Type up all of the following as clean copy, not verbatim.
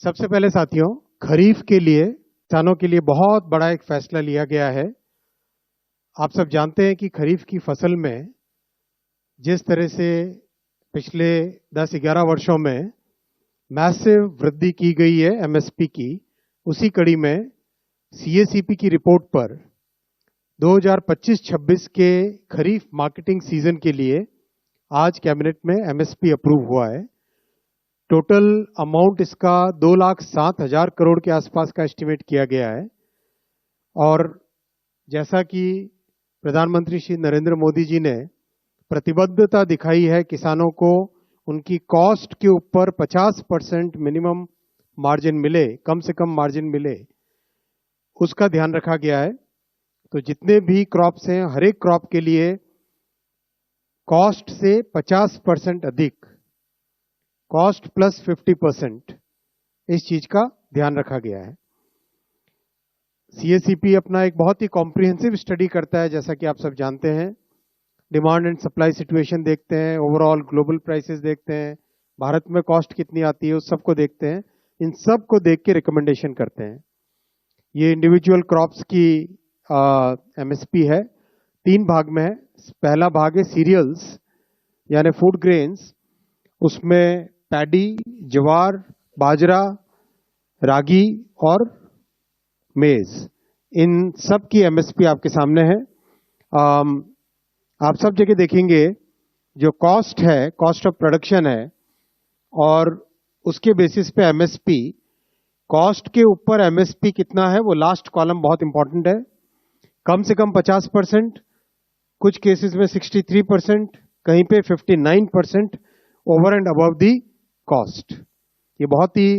सबसे पहले साथियों, खरीफ के लिए किसानों के लिए बहुत बड़ा एक फैसला लिया गया है। आप सब जानते हैं कि खरीफ की फसल में जिस तरह से पिछले 10-11 वर्षों में मैसिव वृद्धि की गई है एमएसपी की, उसी कड़ी में सीएसीपी की रिपोर्ट पर 2025-26 के खरीफ मार्केटिंग सीजन के लिए आज कैबिनेट में एमएसपी अप्रूव हुआ है। टोटल अमाउंट इसका 2,07,000 करोड़ के आसपास का एस्टिमेट किया गया है। और जैसा कि प्रधानमंत्री श्री नरेंद्र मोदी जी ने प्रतिबद्धता दिखाई है किसानों को उनकी कॉस्ट के ऊपर 50% मिनिमम मार्जिन मिले, कम से कम मार्जिन मिले, उसका ध्यान रखा गया है। तो जितने भी क्रॉप्स हैं, हर एक क्रॉप के लिए कॉस्ट से 50% अधिक, कॉस्ट प्लस 50%, इस चीज का ध्यान रखा गया है। सीएसीपी अपना एक बहुत ही कॉम्प्रिहेंसिव स्टडी करता है, जैसा कि आप सब जानते हैं। डिमांड एंड सप्लाई सिचुएशन देखते हैं, ओवरऑल ग्लोबल प्राइसेस देखते हैं, भारत में कॉस्ट कितनी आती है उस सबको देखते हैं। इन सब को देख के रिकमेंडेशन करते हैं। ये इंडिविजुअल क्रॉप्स की एमएसपी है, 3 भाग में है। पहला भाग है सीरियल्स यानी फूड ग्रेन्स, उसमें पैडी, ज्वार, बाजरा, रागी और मेज, इन सब की एमएसपी आपके सामने है। आप सब जगह देखेंगे जो कॉस्ट है, कॉस्ट ऑफ प्रोडक्शन है, और उसके बेसिस पे एमएसपी, कॉस्ट के ऊपर एमएसपी कितना है वो लास्ट कॉलम बहुत इंपॉर्टेंट है। कम से कम 50%, कुछ केसेस में 63%, कहीं पे 59% over and above the cost. ये बहुत ही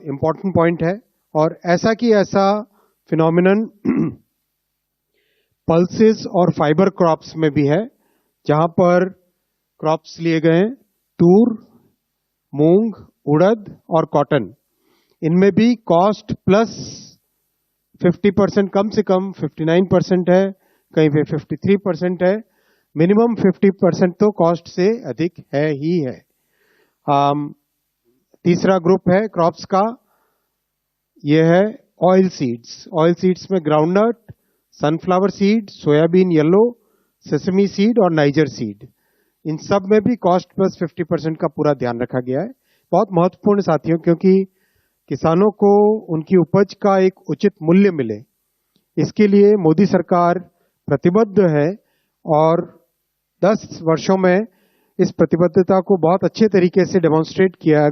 इंपॉर्टेंट पॉइंट है। और ऐसा कि ऐसा फिनोमिनन पल्सेस और फाइबर क्रॉप्स में भी है, जहां पर क्रॉप्स लिए गए हैं तूर, मूंग, उड़द और कॉटन। इनमें भी कॉस्ट प्लस 50%, कम से कम 59% है, कहीं पे 53% है, मिनिमम 50% तो कॉस्ट से अधिक है ही है। तीसरा ग्रुप है क्रॉप्स का, यह है ऑयल सीड्स। ऑयल सीड्स में groundnut, sunflower seed, soybean yellow, sesame seed और नाइजर सीड, इन सब में भी कॉस्ट प्लस 50% का पूरा ध्यान रखा गया है। बहुत महत्वपूर्ण साथियों, क्योंकि किसानों को उनकी उपज का एक उचित मूल्य मिले, इसके लिए मोदी सरकार प्रतिबद्ध है और 10 वर्षों में इस प्रतिबद्धता को बहुत अच्छे तरीके से डेमोन्स्ट्रेट किया।